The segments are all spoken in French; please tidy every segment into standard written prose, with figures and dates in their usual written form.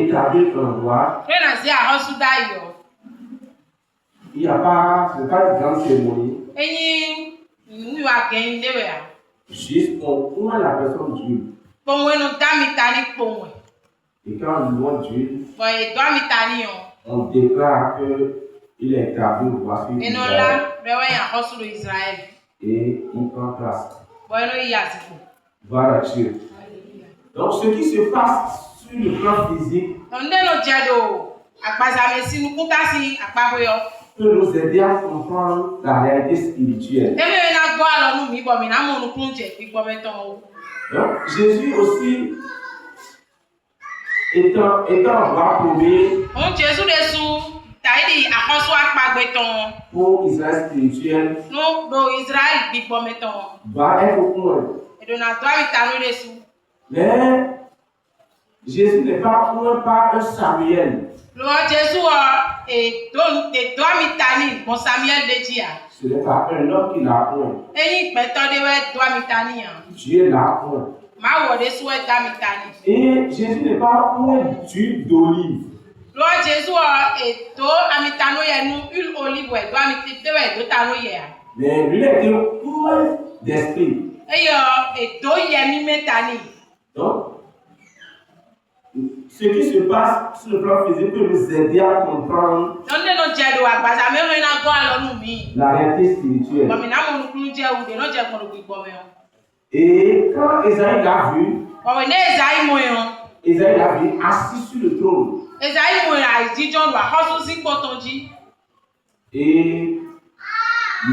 établir un roi, il n'y a pas, ce n'est pas une grande cérémonie. Juste on prend la personne d'huile. Et quand on loin d'huile, on déclare qu'il est établi au roi sur Israël. Et il prend place. Voilà Dieu. Donc ce qui se passe sur le plan physique peut nous aider à comprendre la réalité spirituelle. Donc Jésus aussi étant roi premier pour Israël spirituel va être au point. Mais Jésus n'est pas point par un Samuel. Ce n'est pas un homme qui l'a point. Dieu l'a point. Et Jésus n'est pas point d'huile d'olive. Mais lui était point d'esprit. Donc, ce qui se passe sur le plan physique peut nous aider à comprendre la réalité spirituelle. Et quand Esaïe l'a vu, Esaïe l'a vu assis sur le trône. Et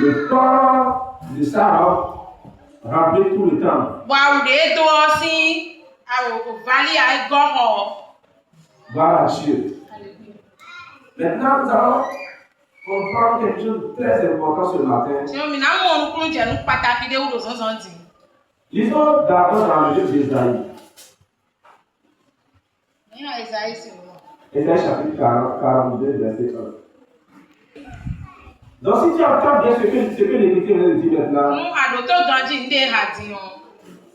le corps de sa robe remplit tout le temps. Voilà Dieu. Maintenant, nous allons comprendre quelque chose de très important ce matin. Lisons d'abord dans le livre d'Ésaïe. Ésaïe chapitre 42, verset 1. Donc si tu entends bien ce que l'Écriture vient de dire maintenant,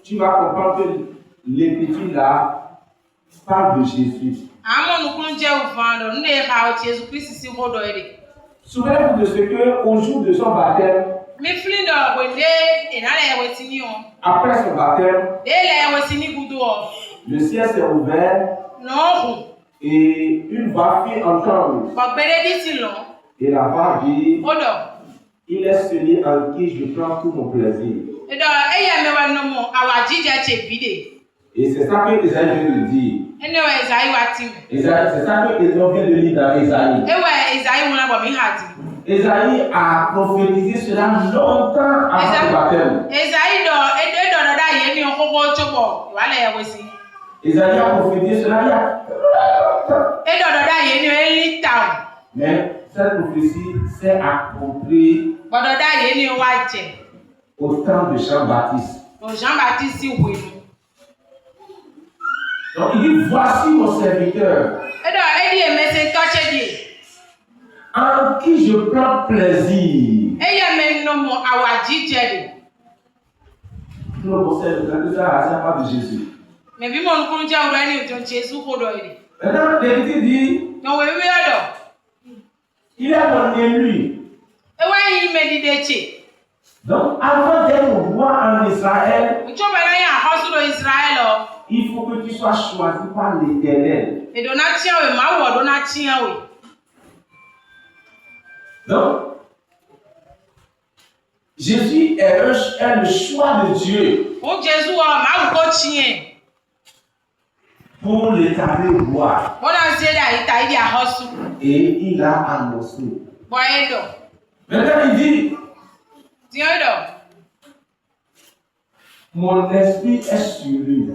tu vas comprendre que l'Écriture là parle de Jésus. Souvenez-vous de ce que au jour de son baptême, après son baptême, le ciel s'est ouvert et une voix fit entendre. Et la voix dit, il est celui en qui je prends tout mon plaisir. Et c'est ça que Esaïe vient de dire. C'est ça que Esaïe vient de lire dans Esaïe. Esaïe a prophétisé cela longtemps avant le baptême. Esaïe a prophétisé cela il y a mais cette prophétie s'est accomplie au temps de Jean-Baptiste. Donc il dit, voici mon serviteur en qui je prends plaisir. Tout le conseil de ça parle de Jésus. Maintenant, l'Écriture dit, il est mon élu. Donc, avant d'être roi en Israël, il faut que tu sois choisi par l'Éternel. Donc, Jésus est le choix de Dieu pour l'établir roi. Et il a annoncé. Maintenant, il dit, mon esprit est sur lui.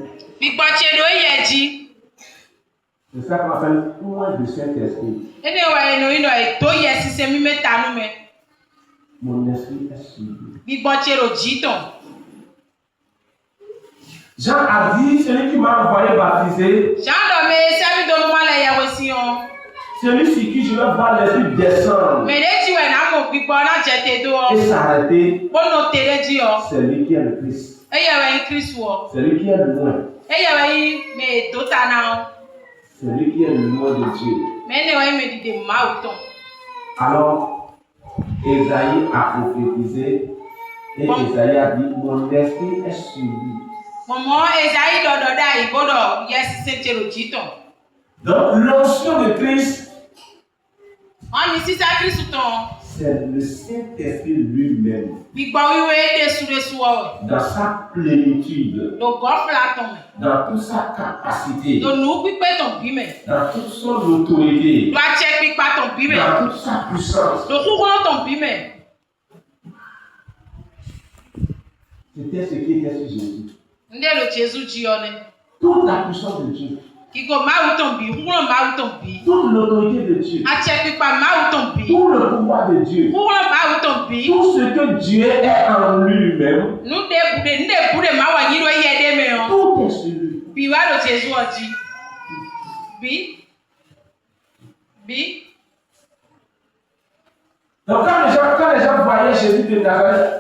C'est ça qu'on appelle point de Saint-Esprit. Mon esprit est sur lui. Jean a dit, celui qui m'a envoyé baptiser, celui sur qui je vais voir l'esprit descendre et s'arrêter, c'est lui qui est le Christ. C'est lui qui est le loin. celui qui est loin de Dieu. Alors, Esaïe a prophétisé et Esaïe a dit, mon esprit est sur lui. Donc, l'onction de Christ, c'est le Saint-Esprit lui-même. Dans sa plénitude. Dans toute sa capacité. Dans toute son autorité. Dans toute sa puissance. C'était ce qui était sur Jésus. Toute la puissance de Dieu. Toute l'autorité de Dieu. Tout le pouvoir de Dieu. Tout ce que Dieu est en lui-même. Tout est sur lui. Donc quand les gens voyaient Jésus de Nazareth,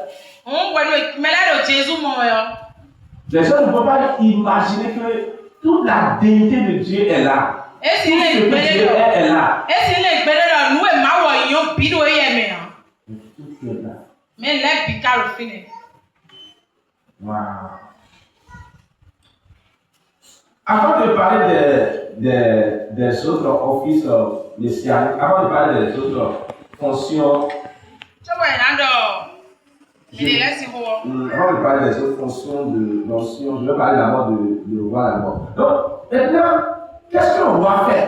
les gens ne peuvent pas imaginer que toute la dignité de Dieu est là. Tout ce que Dieu est là. Tout est là. Wow. Avant de parler des autres offices messianiques, avant de parler des autres fonctions, avant de parler des autres fonctions de l'onction, je vais parler d'abord de roi d'abord. Donc, maintenant, qu'est-ce que le roi fait?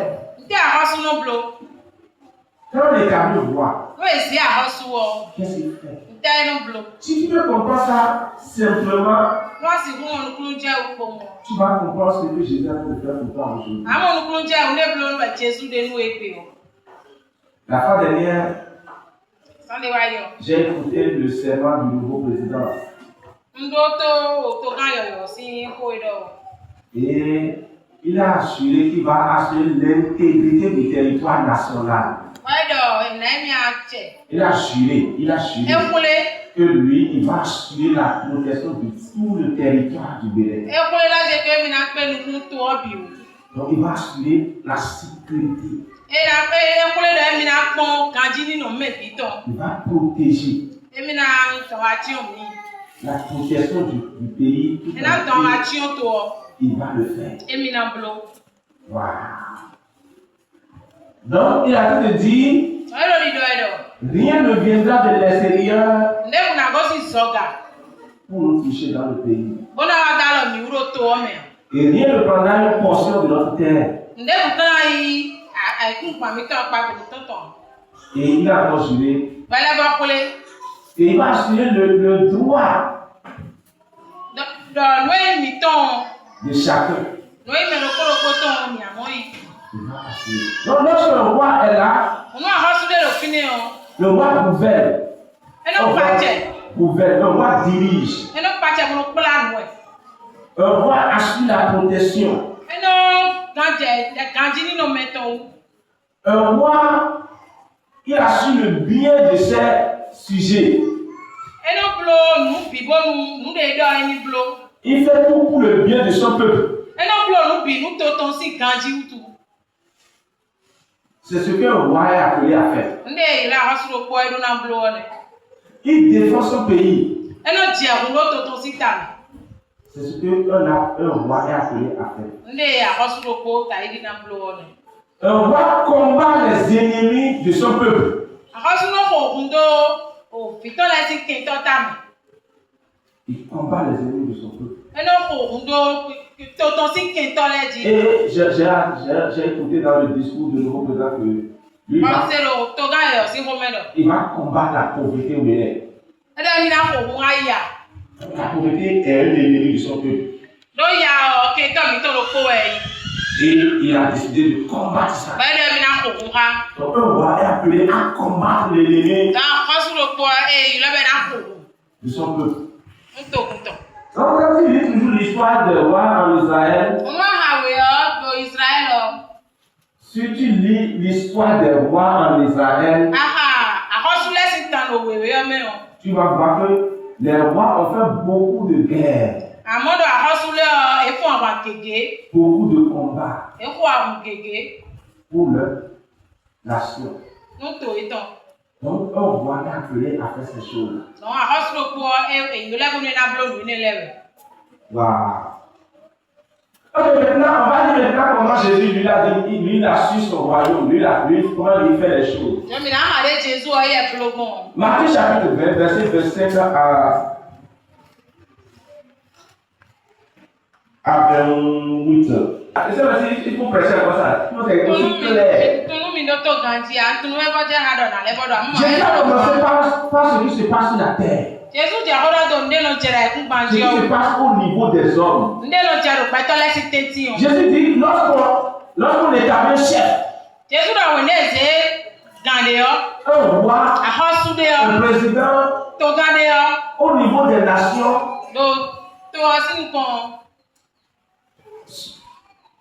Quand on établit le roi, qu'est-ce qu'il fait? Si tu ne comprends ça simplement, tu vas comprendre ce que Jésus a fait faire pour toi aujourd'hui. La fois dernière, j'ai écouté le serment du nouveau président. Et il a assuré qu'il va assurer l'intégrité du territoire national. Il a assuré que lui, il va assurer la protection de tout le territoire du Bénin. Donc il va assurer la sécurité. Il va protéger la protection du pays. Il va le faire. Wow. Donc il a tout dit. Rien ne viendra de l'extérieur pour nous toucher dans le pays. Et rien ne prendra une portion de notre terre. Et il a assuré. Et il va assurer le droit de chacun. Donc lorsque le roi est là, le roi gouverne. Le roi dirige. Un roi assure la protection. Un roi, il assure le bien de ses sujets. Il fait tout pour le bien de son peuple. C'est ce qu'un roi est appelé à faire. Il défend son pays. C'est ce qu'un roi est appelé à faire. Un roi combat les ennemis de son peuple. Il combat les ennemis de son peuple. Et j'ai écouté dans le discours de nouveau président que lui il va combattre la pauvreté au Bénin. La pauvreté est un ennemi de son peuple. Et il a décidé de combattre ça. Donc un roi est appelé à combattre l'ennemi de son peuple. Donc quand tu lis toujours l'histoire de roi en Israël, si tu lis l'histoire des rois en Israël, tu vas voir que les rois ont fait beaucoup de guerres. beaucoup de combats pour leur nation. Donc, on voit appelé à faire ces choses. Wow. Ok, maintenant, on va dire maintenant comment Jésus lui a su son royaume, lui comment il fait les choses. Matthieu chapitre 20, verset 25 à 28. Il faut prêcher comme ça. Il faut être aussi clair. Jésus a commencé par ce qui se passe sur la terre. Ce qui se passe au niveau des hommes. Jésus dit, lorsqu'on établit un chef, un roi, un président, au niveau des nations,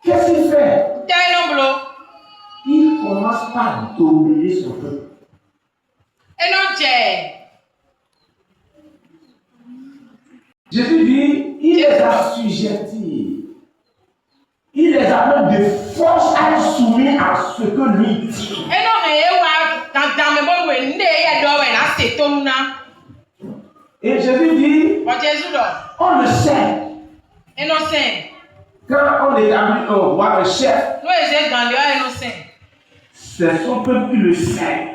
qu'est-ce qu'il fait? Il commence par dominer son peuple. Jésus dit, il les a assujettis. Il les a même de force à être soumis à ce que lui dit. Et Jésus dit, on le sait. Quand on établit un roi, un chef, c'est son peuple qui le sait.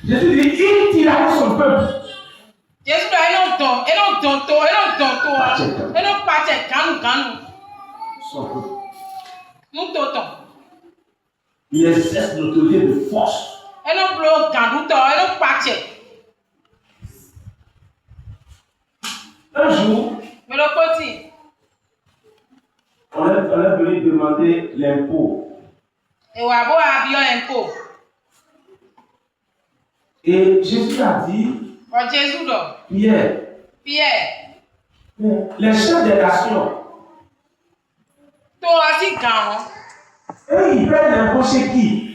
Jésus dit, il tira son peuple. Son peuple. Il exerce l'autorité de force. Un jour, on est venu demander l'impôt. Et Jésus a dit, Pierre, les chefs des nations, eux, ils prennent l'impôt chez qui?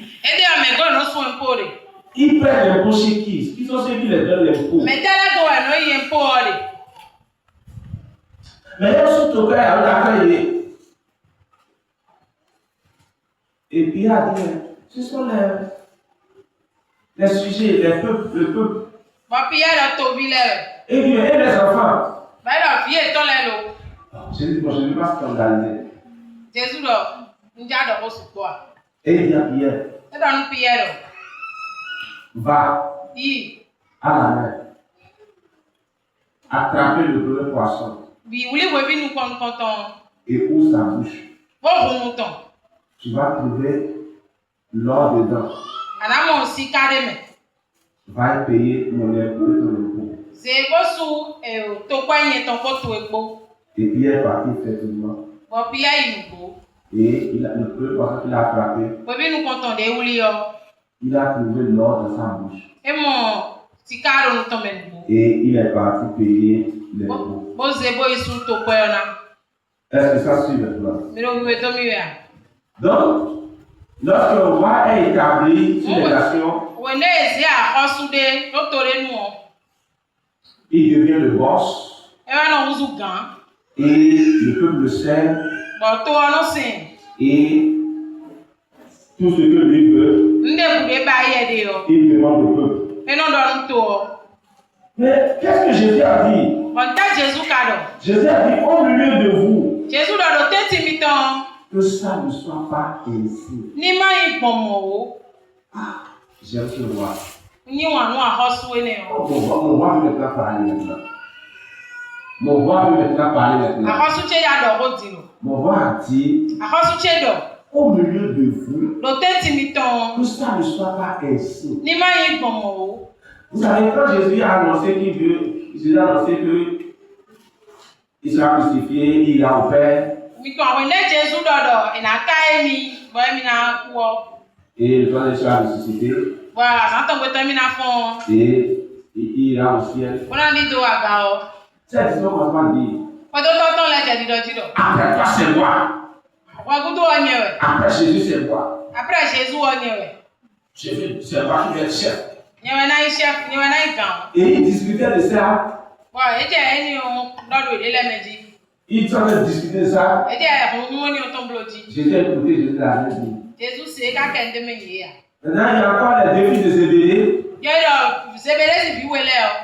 Ils prennent l'impôt chez qui? Ils sont ceux qui les donnent l'impôt. Mais ils sont au cœur à l'accueillir. Et Pierre a dit, ce sont les sujets, le peuple. Et les enfants. Je dis, bon, je ne vais pas scandaliser. Et il dit à Pierre, va à la mer, attraper le premier poisson et ouvre sa bouche. Tu vas trouver l'or dedans. Va payer mon impôt et ton impôt. Et Pierre est parti effectivement. Et le premier poisson qu'il a attrapé, il a trouvé l'or dans sa bouche. Et il est parti payer l'impôt. Est-ce que ça suit maintenant? Donc, lorsque le roi est établi sur les nations, il devient le boss. Et le peuple le sait. Et tout ce que lui veut, il demande au peuple. Mais qu'est-ce que Jésus a dit? Jésus a dit au milieu de vous, que ça ne soit pas ainsi. J'aime ce roi. Mon roi veut maintenant parler maintenant. Mon roi a dit, au milieu de vous, que ça ne soit pas ainsi. Vous savez, quand Jésus a annoncé qu'il sera crucifié, il ira au Père. Et le troisième sera ressuscité. Et il ira au ciel. C'est ce qu'on va dire. Après toi, c'est moi. Après Jésus, c'est moi. C'est moi qui vais être chef. Et il discutait de ça. Il train de discuter de ça. Jésus a écouté, Jésus a dit. Maintenant, il y a encore les deux fils de Zébédée.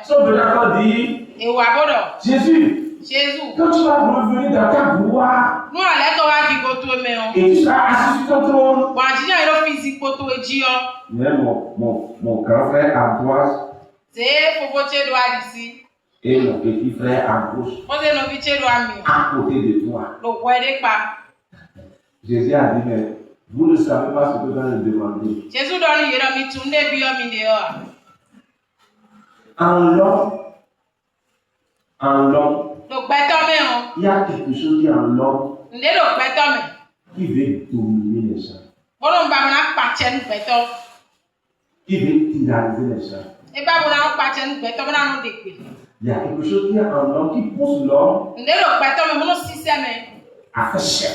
Sauf que d'accord dit, Jésus, quand tu vas revenir dans ta gloire, et tu seras assis sur ton trône, mais mon grand frère Ambroise et mon petit frère à gauche, à côté de toi. Jésus a dit, mais vous ne savez pas ce que vous allez demander. En l'homme, il y a quelque chose qui est en l'homme qui veut dominer les gens. Qui veut tyranniser les gens. Il y a quelque chose qui est en l'homme qui pousse l'homme à faire cher.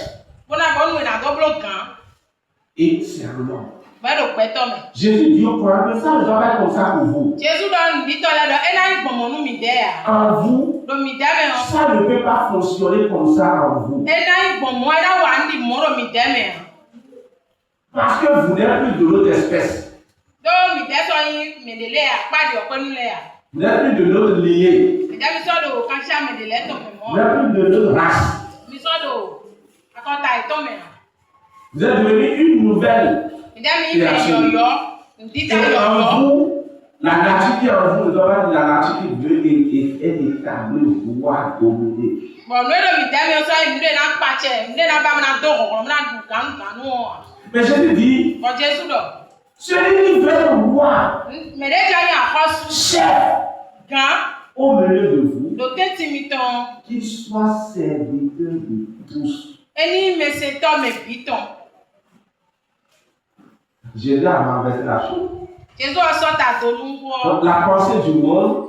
Et c'est un homme. Jésus dit au prophète, ça ne doit pas être comme ça pour vous. En vous, ça ne peut pas fonctionner comme ça en vous. Parce que vous n'êtes plus de l'autre espèce. Vous n'êtes plus de l'autre lignée. Vous n'êtes plus de l'autre race. Vous êtes devenu une nouvelle création. Et en vous, la nature qui est en vous ne doit pas être la nature qui veut établir le pouvoir dominer. Mais je te dis, celui qui veut le roi, chef, au milieu de vous, qu'il soit serviteur de tous. Jésus a renversé la chose. Donc, la pensée du monde,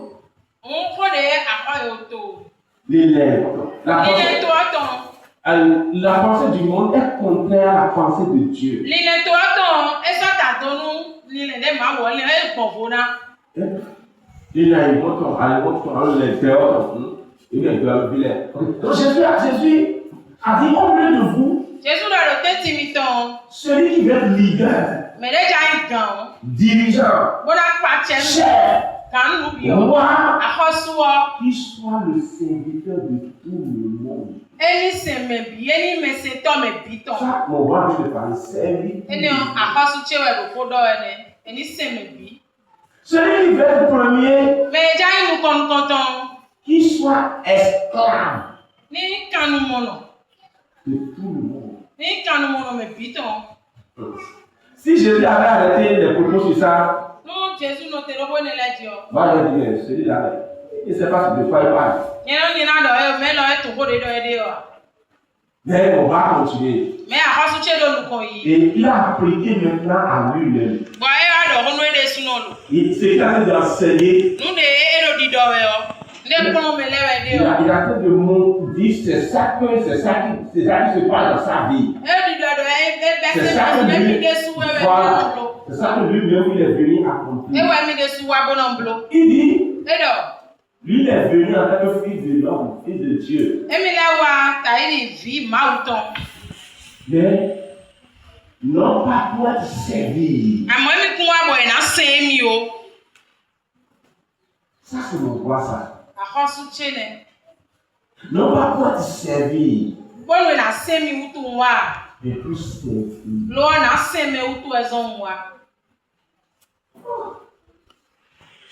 les lèvres. La pensée du monde est contraire à la pensée de Dieu. Donc Jésus a dit au milieu de vous, celui qui veut être leader, dirigeant, chef, roi, qui soit le serviteur de tout le monde. Chaque moment, je vais parler servir. Celui qui veut être premier, qui soit esclave de tout le monde. Si Jésus avait arrêté les propos sur ça, moi je dirais, celui-là, il ne sait pas de quoi il parle. Mais on va continuer. Et il a appliqué maintenant à lui-même. C'est qu'il a fait d'enseigner. Il a fait de mon dire c'est ça qui se passe dans sa vie. C'est ça que lui, voilà, c'est ça que lui-même il est venu accomplir. Il dit, lui il est venu en tant que fils de l'homme, fils de Dieu. Mais non pas pour être servi. Ça c'est mon droit ça. Non pas pour être servi. Mais pour servir.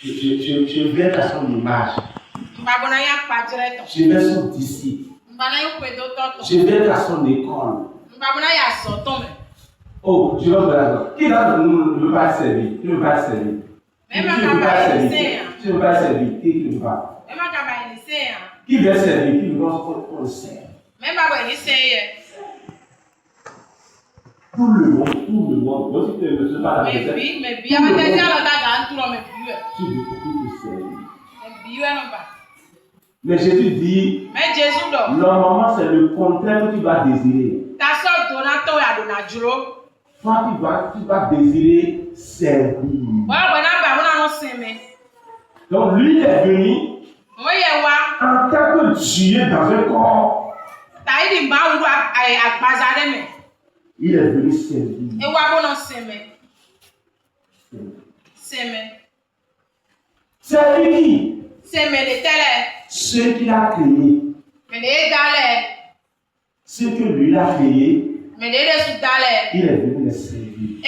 Je viens à son image. Je vais à son disciple. Je viens à son école. Oh, je vais vous dire. Qui d'entre nous ne veut pas servir? Qui ne veut pas servir? Qui ne veut pas servir? Qui ne veut pas servir? Qui ne veut pas? Qui veut servir? Qui veut qu'on le serve? Tout le monde. Moi, si tu ne veux pas la recette, tu veux beaucoup te servir. Mais Jésus dit, normalement, c'est le contraire que tu vas désirer. toi, tu vas désirer servir. Donc lui est venu en tant que Dieu dans un corps. Il est venu servir. Servir qui? Ceux qu'il a créés. Ceux que lui a créés. Il est venu les servir.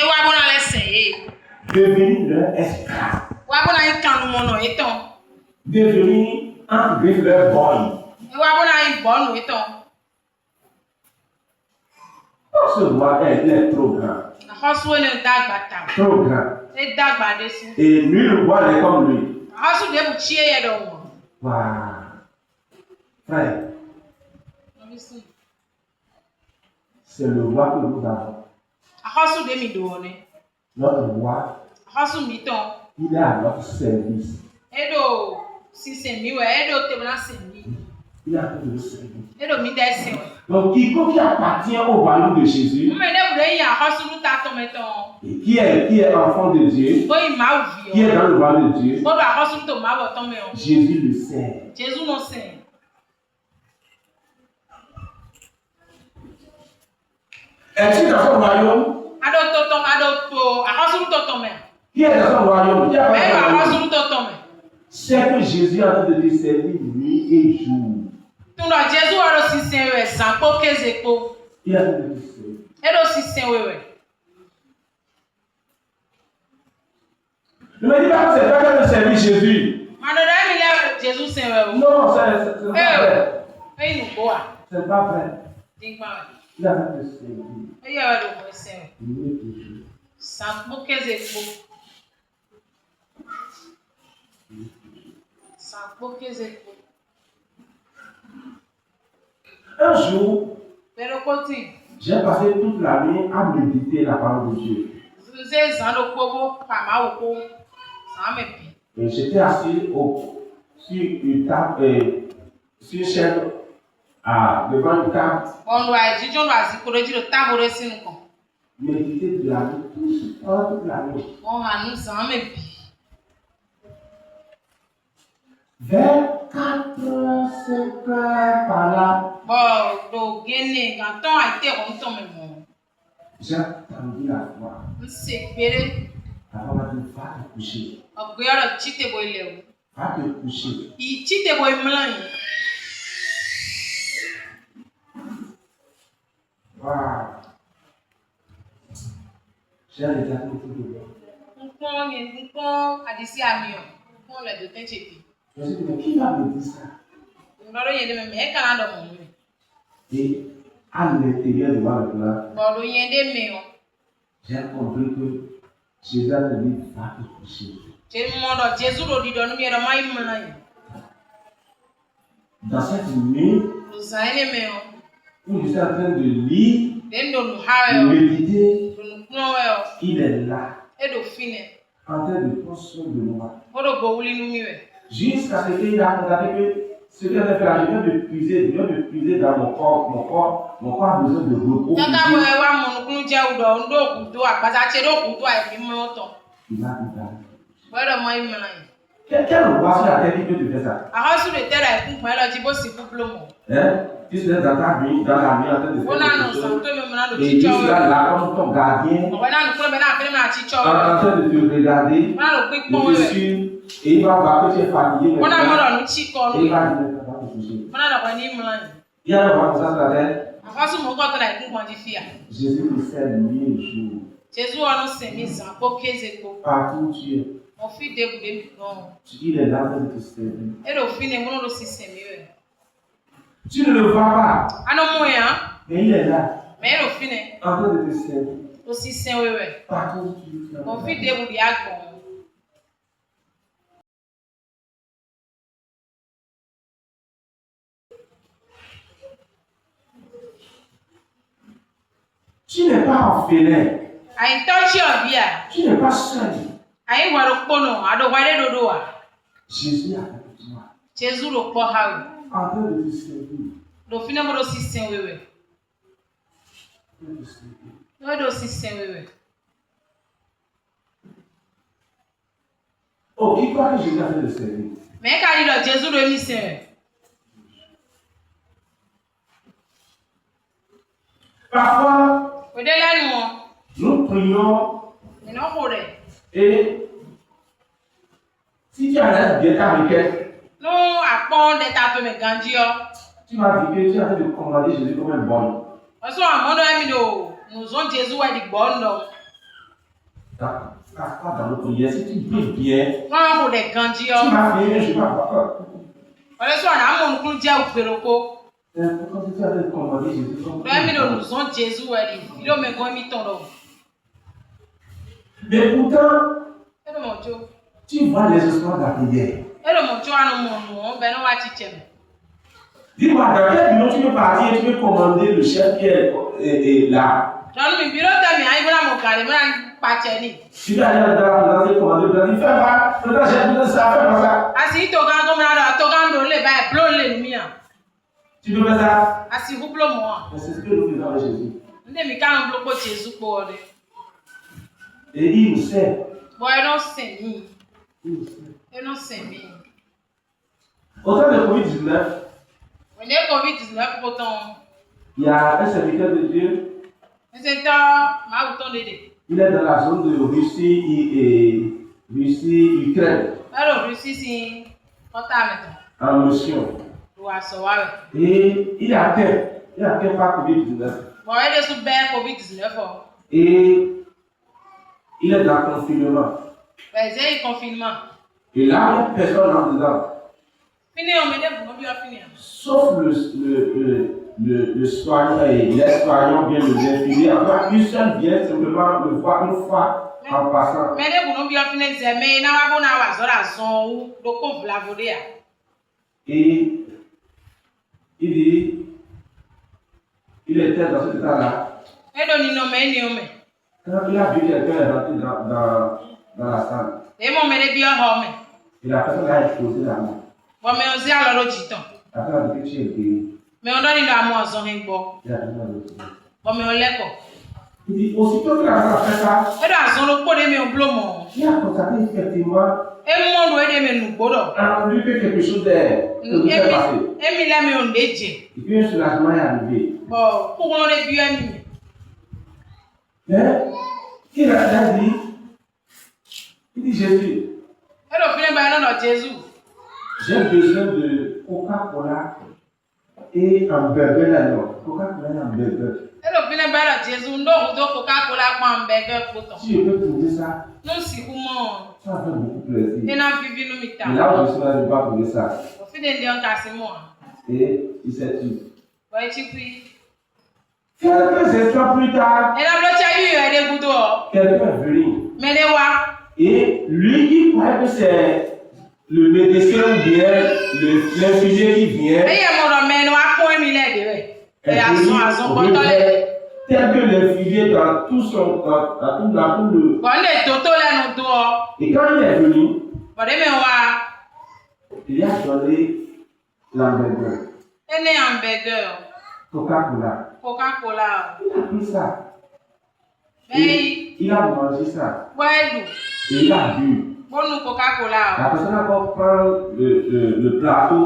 Devenir leur esclave. Devenir un griffe leur bonne. Ce roi est trop grand. Trop grand. Et lui, le roi est comme lui. Wow. Frère. C'est le roi que nous avons. Notre roi, il est à notre service. Il est à notre service. Donc, quiconque qui appartient au royaume de Jésus, et qui est enfant de Dieu, qui est dans le royaume de Dieu, Jésus le sert. Es-tu dans son royaume? Qui est dans son royaume? C'est que Jésus est en train de te servir nuit et jour. Il est en train de te servir. Ne me dis pas que c'est pas de servir Jésus. Non, c'est pas vrai. C'est pas vrai. Il est en train de servir. Un jour, j'ai passé toute la nuit à méditer la parole de Dieu. Et j'étais assis sur une table, sur une chaise, devant une table. Méditer de la nuit, toute la nuit. Vers 4h, 5h par là. J'ai entendu la voix. La voix m'a dit, va te coucher. Va te coucher. Wow. J'ai regardé tout de moi. Je me suis dit, mais qui va me dire ça? Et à l'intérieur de moi maintenant, j'ai compris que Jésus a dit, va te coucher. Dans cette nuit, où je suis en train de lire, de méditer, il est là, en train de prendre soin de moi. Jusqu'à ce qu'il a constaté que ce qu'il a fait, je viens de puiser dans mon corps. Mon corps a besoin de repos. Il a dit, quel roi sur la terre qui peut te faire ça? Tu serais dans ta nuit, dans la nuit en train de faire quelque chose. Et tu seras là comme ton gardien, en train de te regarder, de te suivre. Et il va voir que tu es fatigué. Et il va dire, va te coucher. Il y a un roi comme ça sur la terre. Jésus te sert nuit et jour. Partout où tu es. Il est là pour te servir. Tu ne le vois pas. Mais il est là. En train de te servir. Partout où tu es. Tu n'es pas orphelin. Tu n'es pas seul. Jésus est avec toi. En train de te servir. Ouais, aussi c'est oui. Oh, qui croit que Jésus a fait le service? Mais quand il a Jésus le mission. Parfois, nous prions et si tu as l'air bien avec nous apprenons des tapes de Gandhi. Tu m'as dit que tu as fait de commander Jésus comme un bon. Parce que nous avons Jésus et des bons. Pas dans notre prière, si tu pries bien, tu m'as fait, je ne sais pas. Pourquoi tu as fait de commander Jésus comme un bon? Nous avons Jésus et des bons. Mais pourtant, tu vois les espoirs de la prière. Dis-moi, dans quel bureau tu peux partir et tu peux commander le chef qui est là? Tu vas aller dans le commander, tu vas dire, fais pas, j'ai besoin de ça, fais pas ça. Tu peux faire ça? Mais c'est ce que nous faisons avec Jésus. Et il nous sait. Au temps de Covid-19, il y a un serviteur de Dieu. Il est dans la zone de Russie et Ukraine. En mission. Et il a atteint par Covid-19. Et il est dans le confinement. Et là, personne n'entre dedans. Sauf le soignant et les soignants viennent le infirmier. Enfin, une seule vient simplement le voir une fois en passant. Et il dit, il était dans cet état-là. Quand il a vu quelqu'un rentrer dans la salle, et la personne a explosé la main. La personne a dit que tu es guéri. Il dit, aussitôt que la personne a fait ça, il a constaté effectivement entendu que quelque chose s'est passé. Et puis un soulagement est arrivé. Mais il a dit, Jésus, j'ai besoin de Coca-Cola et un burger là-dedans. Coca-Cola et un burger. Si je peux trouver ça, ça va faire beaucoup plaisir. Mais là où je suis là, je ne vais pas trouver ça. Et il s'est tué. Quelques instants plus tard, quelqu'un est venu. Et lui, il croit que c'est le médecin ou bien l'infirmier qui vient. Tel que l'infirmier dans tout son dans tout le. Et quand il est venu, il a donné l'hamburger. Coca-Cola. Il a pris ça. Et il a mangé ça. Et il a bu. La personne a prend le plateau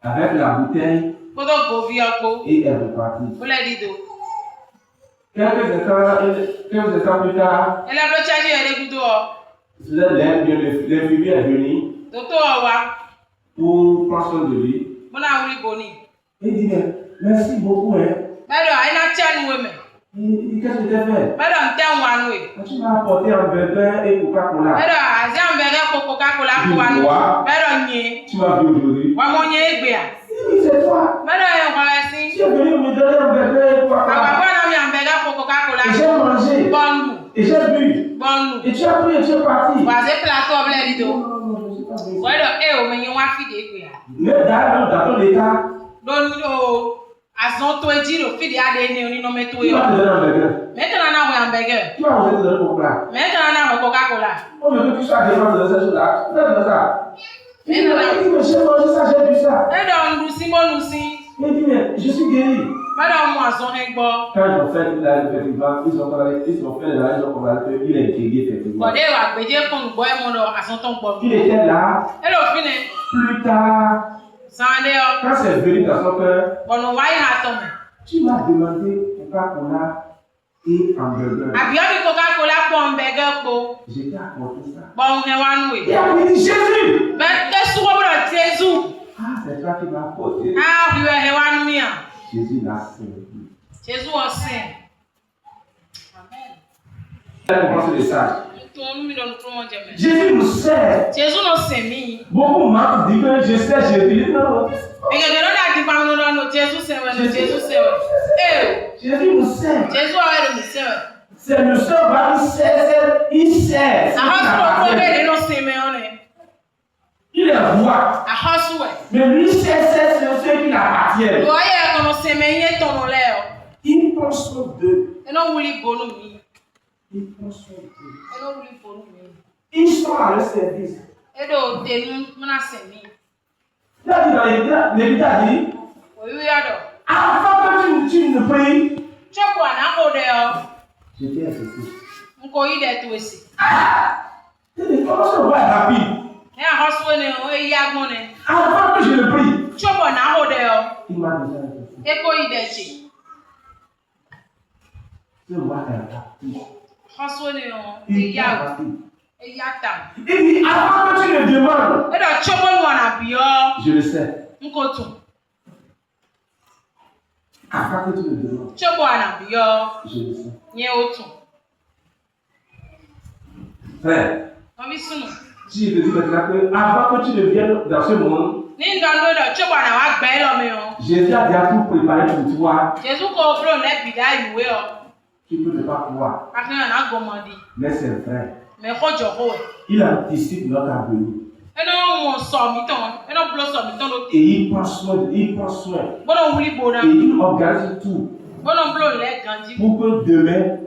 avec la bouteille et elle est repartie. Quelques instants plus tard, l'infirmier est venu pour prendre soin de lui. Il dit, merci beaucoup. Il dit, qu'est-ce que tu as fait? Tu m'as apporté un burger et Coca-Cola. Tu m'as vu aujourd'hui. Oui, c'est toi. Tu es venu me donner un burger et Coca-Cola. Et j'ai mangé. Et j'ai bu. Et tu as pris et tu es parti. Non, je ne suis pas mais dans ton état, Azon to ejiro fidi ade ni oni no meto yo. Tu vas te donner un burger. Maintenant na we hamburger. Tu vas te donner Coca-Cola. Maintenant na we Coca-Cola. On veut que tu sois dépendant de ces choses-là. Fais ça. Il dit, mais j'ai mangé ça, j'ai bu ça. Et donc, nous si. Il dit, mais je suis guéri. Madame Moisson est bon. Quand ils ont fait la effectivement, ils ont fait la ils ont constaté qu'il est intégré effectivement. Il était là. Plus tard, quand c'est venu dans son cœur, tu m'as demandé Coca-Cola et hamburger. J'étais à côté de ça. Il a dit Jésus. Ah, c'est toi qui m'as porté. Jésus l'a servi. Jésus a saint. Amen. Jésus nous sert. Jésus nous sert. Beaucoup m'ont dit que je sais Jésus. Non. Jésus nous sert. C'est le seul qui sert. Il sert. Il est roi. Mais lui sert ceux qui l'appartiennent. Il prend soin d'eux. Ils sont à leur service. Il a dit dans l'Évite a dit, avant que tu ne pries, j'étais assisté. Comment ça va être rapide? Avant que je ne prie, il m'a déjà assisté. Je vois un rapide. Il est rapide. Il dit, avant que tu le demandes, je le sais. Avant que tu le demandes, je le sais. Frère, si je te dis maintenant que avant que tu ne viennes dans ce monde, Jésus a déjà tout préparé pour toi. Tu peux ne pas pouvoir. Mais c'est vrai. Il anticipe notre avenir. Et il prend soin. Et il organise tout. Pour que demain,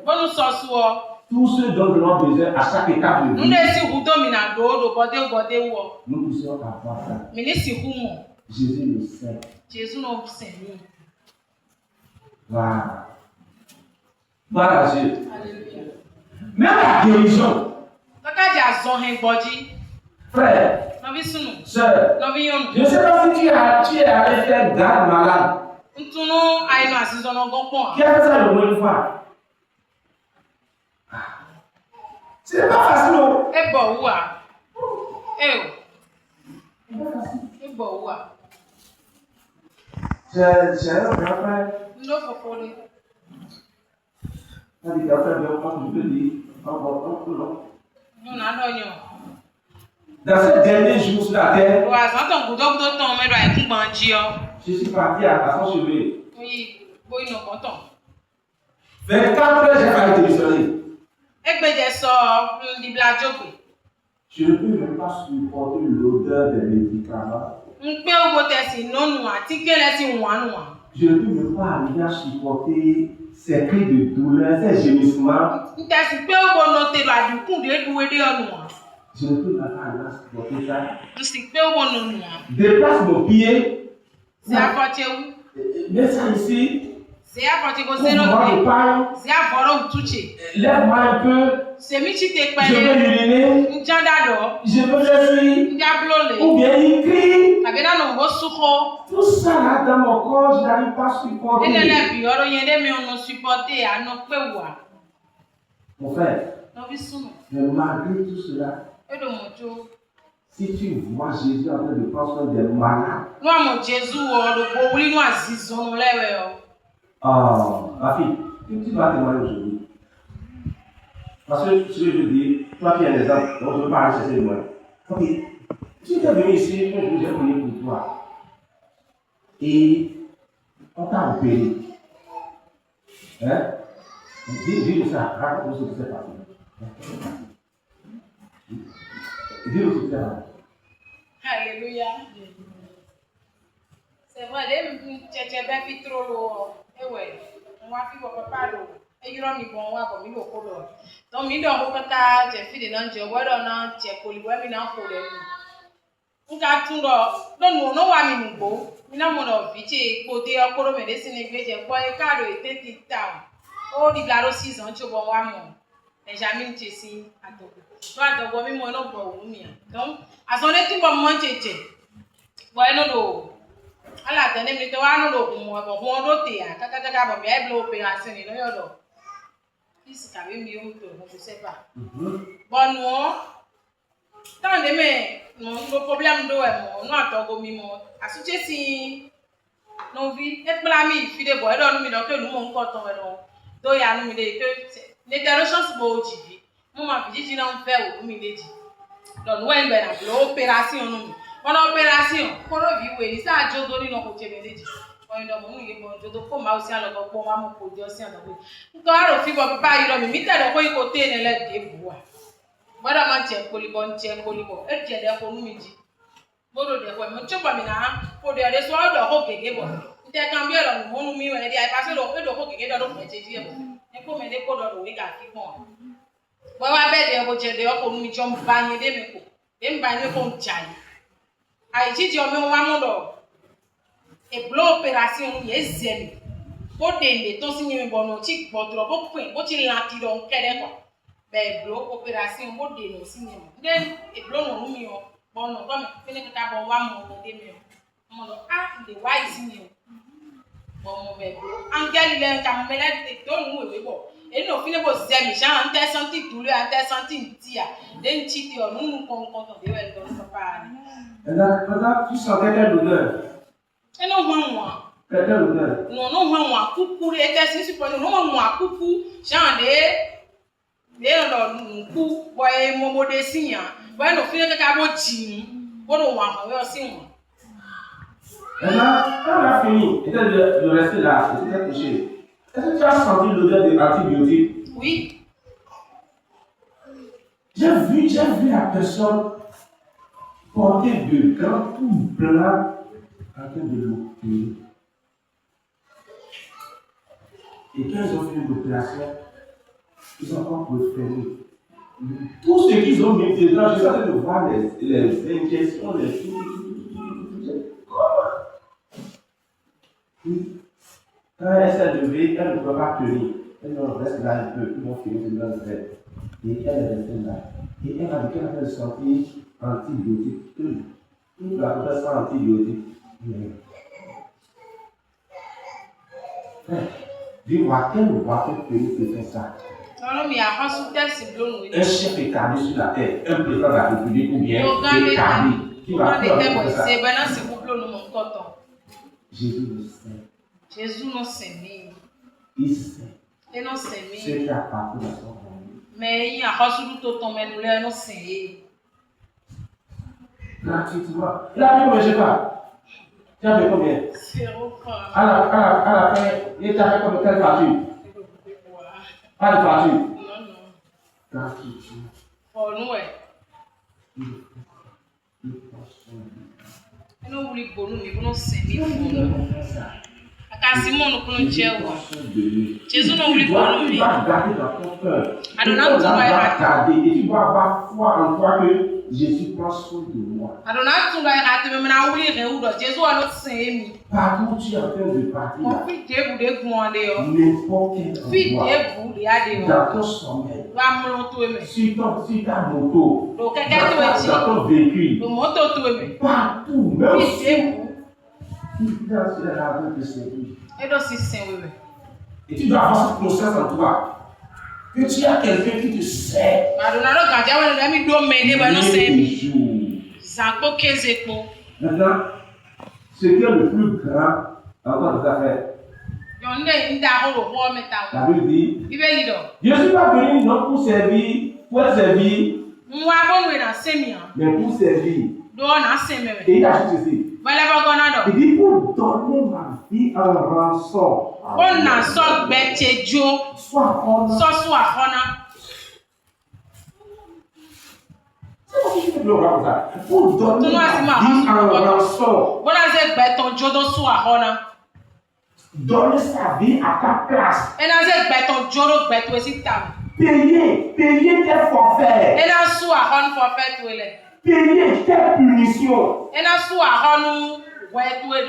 tout ce dont nous avons besoin à chaque étape de vie, nous puissions avoir ça. Jésus le sait. Voilà. Voilà Dieu. Même la guérison. Frère, sœur, je ne sais pas si tu es allé faire garde malade. Qui a fait ça le moins de fois? Ce n'est pas facile. J'ai un grand frère. On dit qu'après, on peut dire, dans ces derniers jours sur la terre, je suis parti à son chevet. 24 heures, j'ai failli démissionner. Je ne peux même pas supporter l'odeur des médicaments. Je ne peux même pas arriver à supporter ces cris de douleur, ces gémissements. Je ne peux pas arriver à supporter ça. Déplace mon pied. Mets ça ici. Lève-moi un peu. Je veux uriner. Je veux l'essuyer. Ou bien il crie. Tout ça là dans mon corps, je n'arrive pas à supporter. Mon frère, mais malgré tout cela, si tu vois Jésus en train de prendre soin des malades, ma fille, tu vas témoigner aujourd'hui. Parce que ce que je dis, toi qui es un exemple, donc je ne veux pas aller chercher moi. Ok, tu es venu ici, je vous ai prié pour toi. Et on t'a opéré. Hein? Dis-nous ça, raconte-nous ce qui s'est passé. Dis-nous ce qui s'est passé. Alléluia. C'est vrai, j'ai bien fait trop lourd. Eh ouais, on va faire papa l'eau. Et il y a mis bon, on va comme il faut l'eau. Donc, il y a un peu de j'ai fait des noms, j'ai oublié non, j'ai collé, ouais, mais non, faut le. Nka tundo don no wa mi ngbo mina mo no viche kote okoro medicine gbeje po e karo eteti town o di glaro season cho bo wa mo Benjamin chesi adogo so adogo mi mo no bo wu mi donc asone ti bo mo cheche bo eno do ala tene mi to wa no do mo bo do te ya kaka bo bi e blo operation ni no yo do isi ka mi o to mo se pa bon no tan de me no problème do e mo no atogo mi mo asuche si no vi e pla mi fi de bo e do nu mi do ke lu mo nko ton e do do ya nu mi de ke ne dero chance bo jivi mo ma bi ji na nfe o mi leji do no en be na blo operation nu mi ona operation ko ro bi we ni sa jo do ni no ko che me leji o ndo mo nu ye mo jo do ko ma o si an lo ko wa mo ko jo si an do ko aro fi bo papa iro mi te do ko iko te ne le de buwa bọ́dọ̀ máa ń jẹ kólíbọ̀ ń jẹ kólíbọ̀ ẹ jẹ ẹ̀dẹ̀ kó nú mi jí bọ́dọ̀ dẹ̀ kọ́ ẹ̀mọ́ tíọ́pọ̀ mi náà kó dẹ̀ ẹ̀dẹ̀ sọ ọ́dọ̀ kó gègé bọ̀ ntẹ̀ kan bí ẹ̀rọ nù mú mi wẹ̀ ẹ̀dẹ̀ àìpàṣẹ lọ ẹ̀dọ̀ kó gègé dọ̀dọ̀ fún ẹ̀jẹ̀ díẹ̀ bọ̀ ẹ̀ kó mẹ́lẹ́ kó dọ̀dọ̀ wí kàkí pọ̀ wọ́n wá bẹ́ẹ̀ dẹ̀ kó jẹ ẹ̀dẹ̀ ọkọ̀ nú mi jọ ń bá yẹn dé mi kò dé mi bá yẹn kó ń jà yìí àìjíjì ọmọ wa mú lọ èbúlọ̀ opération yẹn zẹ̀ mi bó dé ilé tó sí yẹn mi bọ̀ nù tí gbọ̀dọ̀ bó pè bó ti là kiri ọ̀hún kẹ́rẹ́ kọ̀ bẹ́ẹ̀ blo opération mo de no sinema den e blo no mi o bon no come fini ka bon wa mo de mi o mo lo de wise ni o bon mo be blo angel le ka me le de to nu we bo e no fini bo ze mi sha ante santi dulu ante santi tia den chi ti o nu kon de we do papa ni là tu sens quelle douleur e no mo quelle douleur no mo kuku e te si po no mo kuku sha de le no nku boy mo de sinya boy no fine ka bo ji bo no wa ho yo si won et là quand on a fini était de rester là et c'était couché est-ce que tu as senti l'odeur des antibiotiques oui j'ai vu la personne porter de grands coups blancs en train de l'opérer et quand ils ont fini l'opération ils ont encore préféré. Tout ce qu'ils ont mis dedans, je suis en train de voir les injections, les trucs. Quand elle s'est levée, elle ne peut pas tenir. Elle dit, reste là un peu, ils vont finir de leur tête. Et elle est restée là. Et elle a dit qu'elle a fait sortir antibiotiques. Toute la profession antibiotique. Dis-moi, quelle voiture peut faire ça? Non, mais à sous test bleu un chef établi sur la terre, un président de la République ou bien établi qui va faire ça. C'est maintenant c'est pour bleu mon coton. Jésus le sait. Jésus non s'aime. Il sait. Et non s'aime. Ce qui a partout dans son monde. Mais il y a reçu tout autant mais nous les non s'aime. Gratuitement. Là, combien je sais pas. Tu as fait combien? 0 francs. À la fin, il t'a fait comme quelle facture? Pas de facture? Non. Gratuitement. Oh, nous, nous voulons que nous nous s'aimer. Kasi mon ko nchewa. Jésus non voulait pas nous. Tu vas garder dans ton cœur. Adonai tu vas garder et tu vas avoir foi en toi que Jésus prend soin de moi. Adonai tu vas rater même na ouli re do Jésus a notre saint. Partout tu es en train de partir. On fit te vous de gouande yo. N'importe quel fit te vous de ade yo. Dans ton sommeil. Va mo to eme. Sur ta moto. Do keke to eji. Dans ton véhicule. Do moto to eme. Partout. Même fit te vous. Il dans ce jardin de servir. Et donc, c'est saint, oui. Et tu dois avoir cette conscience en toi. Que tu as quelqu'un qui te sait. Maintenant, ce qui est le plus grand dans notre affaire. La Bible dit, je ne suis pas venu non pour servir, pour être servi, mais pour servir. Et il a juste ici. Il dit pour donner ma vie en rançon. Soit pour donner ma vie en rançon. Donner sa vie à ta place. Payer tes forfaits. payer tes punitions.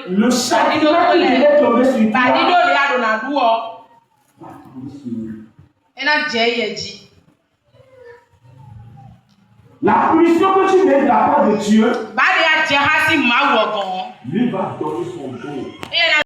Le châtiment qui devait tomber sur toi. La punition que tu mets de la part de Dieu, lui va donner son dos.